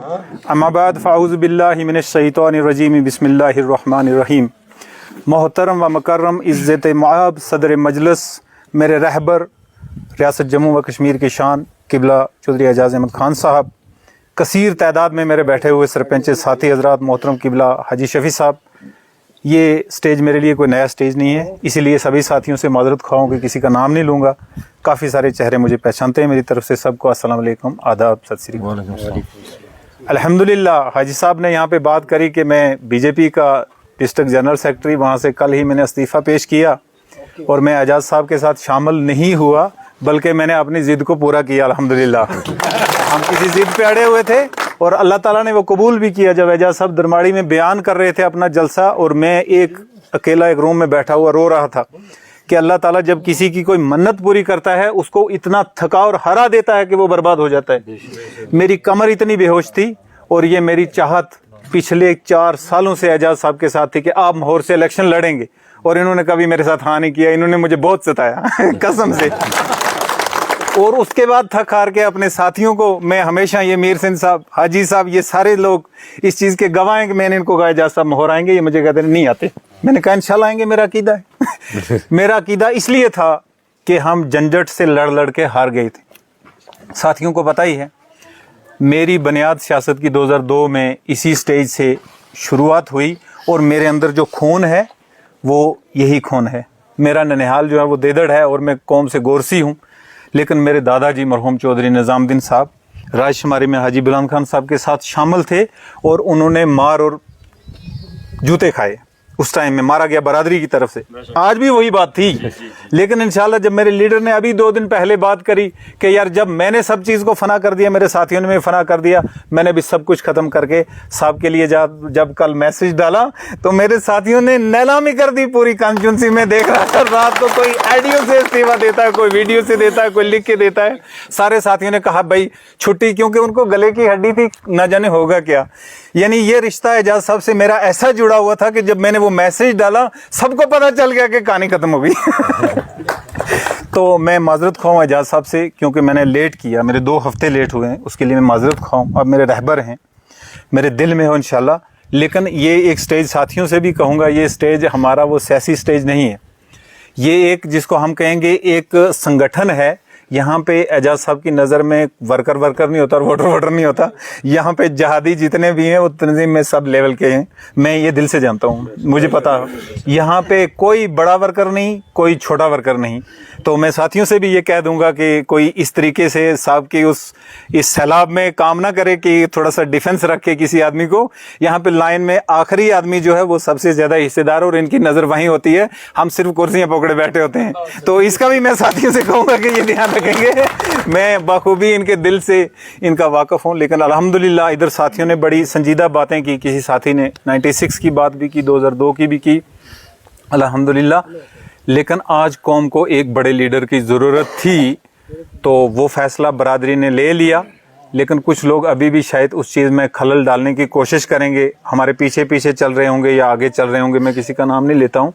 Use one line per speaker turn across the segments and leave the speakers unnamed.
अम्मा बाद फ़ाऊज़ु बिल्लाहि मिनश्शैतानिर्रजीम बिस्मिल्लाहिर्रहमानिर्रहीम। मोहतरम व मुकर्रम इज़्ज़त मुआब सदर मजलिस, मेरे रहबर रियासत जम्मू व कश्मीर की शान क़िबला चौधरी एजाज़ अहमद ख़ान साहब, कसीर तादाद में मेरे बैठे हुए सरपंच साथी हज़रात, मोहतरम क़िबला हाजी शफ़ी साहब, ये स्टेज मेरे लिए कोई नया स्टेज नहीं है, इसीलिए सभी साथियों से माज़रत ख़्वाह कि किसी का नाम नहीं लूँगा। काफ़ी सारे चेहरे मुझे पहचानते हैं। मेरी तरफ से सबको अस्सलाम वालेकुम, आदाब, सत श्री अकाल। अल्हम्दुलिल्लाह, हाजी साहब ने यहाँ पे बात करी कि मैं बीजेपी का डिस्ट्रिक्ट जनरल सेक्रेटरी, वहाँ से कल ही मैंने इस्तीफ़ा पेश किया और मैं एजाज़ साहब के साथ शामिल नहीं हुआ, बल्कि मैंने अपनी ज़िद को पूरा किया अल्हम्दुलिल्लाह। हम किसी ज़िद पे अड़े हुए थे और अल्लाह ताला ने वो कबूल भी किया। जब एजाज़ साहब दरमाड़ी में बयान कर रहे थे अपना जलसा और मैं अकेला एक रूम में बैठा हुआ रो रहा था कि अल्लाह ताला जब किसी की कोई मन्नत पूरी करता है उसको इतना थका और हरा देता है कि वो बर्बाद हो जाता है। मेरी कमर इतनी बेहोश थी और ये मेरी चाहत पिछले 4 सालों से एजाज़ साहब के साथ थी कि आप माहौर से इलेक्शन लड़ेंगे, और इन्होंने कभी मेरे साथ हाँ नहीं किया। इन्होंने मुझे बहुत सताया कसम से। और उसके बाद थक हार के अपने साथियों को मैं हमेशा, ये मीर सिंह साहब, हाजी साहब, ये सारे लोग इस चीज़ के गवाह हैं कि मैंने इनको कहा एजाज़ साहब माहौर आएंगे, ये मुझे कहते नहीं आते। मैंने कहा इंशाल्लाह आएंगे, मेरा अकीदा है। मेरा अकीदा इसलिए था कि हम झंझट से लड़ लड़ के हार गए थे। साथियों को पता ही है मेरी बुनियाद सियासत की 2002 में इसी स्टेज से शुरुआत हुई और मेरे अंदर जो खून है वो यही खून है। मेरा ननिहाल जो है वो देदड़ है और मैं कौम से गोरसी हूँ, लेकिन मेरे दादाजी मरहूम चौधरी निज़ामुद्दीन साहब राजशुमारी में हाजी बिलाल खान साहब के साथ शामिल थे और उन्होंने मार और जूते खाए। उस टाइम में मारा गया बरादरी की तरफ से। आज भी वही बात थी, लेकिन इंशाल्लाह जब मेरे लीडर ने अभी 2 दिन पहले बात करी कि यार जब मैंने सब चीज़ को फना कर दिया, मेरे साथियों ने भी फना कर दिया, मैंने भी सब कुछ ख़त्म करके साहब के लिए जब कल मैसेज डाला तो मेरे साथियों ने नीलामी कर दी पूरी कॉन्स्टिट्यूंसी में। देख रहा था रात को कोई ऑडियो से इस्तीफा देता है, कोई वीडियो से देता है, कोई लिख के देता है। सारे साथियों ने कहा भाई छुट्टी, क्योंकि उनको गले की हड्डी थी, न जाने होगा क्या। यानी ये रिश्ता एजाज़ साहब से मेरा ऐसा जुड़ा हुआ था कि जब मैंने वो मैसेज डाला सबको पता चल गया कि कहानी खत्म हो गई। तो मैं माजरत ख्वाह हूँ एजाज़ साहब से, क्योंकि मैंने लेट किया, मेरे 2 हफ्ते लेट हुए हैं, उसके लिए मैं माजरत ख्वाह हूँ। अब मेरे रहबर हैं, मेरे दिल में हो इंशाल्लाह। लेकिन ये एक स्टेज साथियों से भी कहूँगा, ये स्टेज हमारा वो सियासी स्टेज नहीं है, ये एक जिसको हम कहेंगे एक संगठन है। यहाँ पे एजाज़ साहब की नज़र में वर्कर नहीं होता और वोटर नहीं होता। यहाँ पे जहादी जितने भी हैं वो तंजीम में सब लेवल के हैं, मैं ये दिल से जानता हूँ, मुझे पता है। यहाँ पे कोई बड़ा वर्कर नहीं, कोई छोटा वर्कर नहीं। तो मैं साथियों से भी ये कह दूंगा कि कोई इस तरीके से साहब की इस सैलाब में काम ना करे कि थोड़ा सा डिफेंस रखे किसी आदमी को। यहाँ पे लाइन में आखिरी आदमी जो है वो सबसे ज़्यादा हिस्सेदार, और इनकी नज़र वहीं होती है, हम सिर्फ कुर्सियाँ पकड़े बैठे होते हैं। तो इसका भी मैं साथियों से कहूँगा कि ये ध्यान रखेंगे। मैं बखूबी इनके दिल से इनका वाकफ़ हूँ। लेकिन अल्हम्दुलिल्लाह इधर साथियों ने बड़ी संजीदा बातें की, किसी साथी ने 96 की बात भी की, 2002 की भी की, अल्हम्दुलिल्लाह। लेकिन आज कौम को एक बड़े लीडर की ज़रूरत थी, तो वो फ़ैसला बरादरी ने ले लिया। लेकिन कुछ लोग अभी भी शायद उस चीज़ में खलल डालने की कोशिश करेंगे, हमारे पीछे पीछे चल रहे होंगे या आगे चल रहे होंगे, मैं किसी का नाम नहीं लेता हूँ।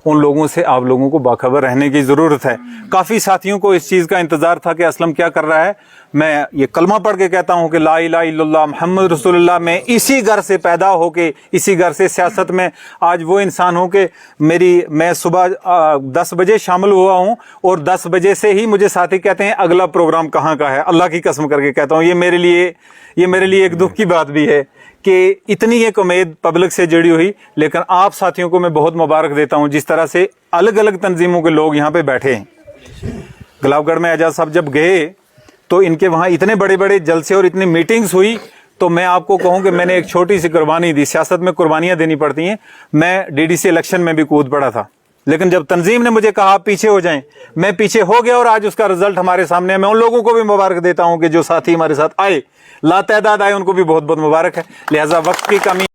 उन लोगों से आप लोगों को बाखबर रहने की ज़रूरत है। काफ़ी साथियों को इस चीज़ का इंतज़ार था कि असलम क्या कर रहा है। मैं ये कलमा पढ़ के कहता हूँ कि ला इलाहा इल्लल्लाह मुहम्मद रसूलुल्लाह। मैं इसी घर से पैदा होके, इसी घर से सियासत में आज वो इंसान हूँ कि मैं सुबह 10 बजे शामिल हुआ हूँ और 10 बजे से ही मुझे साथी कहते हैं अगला प्रोग्राम कहाँ का है। अल्लाह की कसम करके कहता हूँ, ये मेरे लिए एक दुख की बात भी है कि इतनी एक उम्मीद पब्लिक से जुड़ी हुई। लेकिन आप साथियों को मैं बहुत मुबारक देता हूं, जिस तरह से अलग अलग तंजीमों के लोग यहाँ पे बैठे हैं। गुलाबगढ़ में एजाज़ साहब जब गए तो इनके वहाँ इतने बड़े बड़े जलसे और इतनी मीटिंग्स हुई, तो मैं आपको कहूँ कि मैंने एक छोटी सी कुर्बानी दी। सियासत में कुर्बानियाँ देनी पड़ती हैं। मैं डीडीसी इलेक्शन में भी कूद पड़ा था, लेकिन जब तंजीम ने मुझे कहा आप पीछे हो जाएं, मैं पीछे हो गया और आज उसका रिजल्ट हमारे सामने है। मैं उन लोगों को भी मुबारक देता हूं कि जो साथी हमारे साथ आए, लातादाद आए, उनको भी बहुत बहुत मुबारक है। लिहाजा वक्त की कमी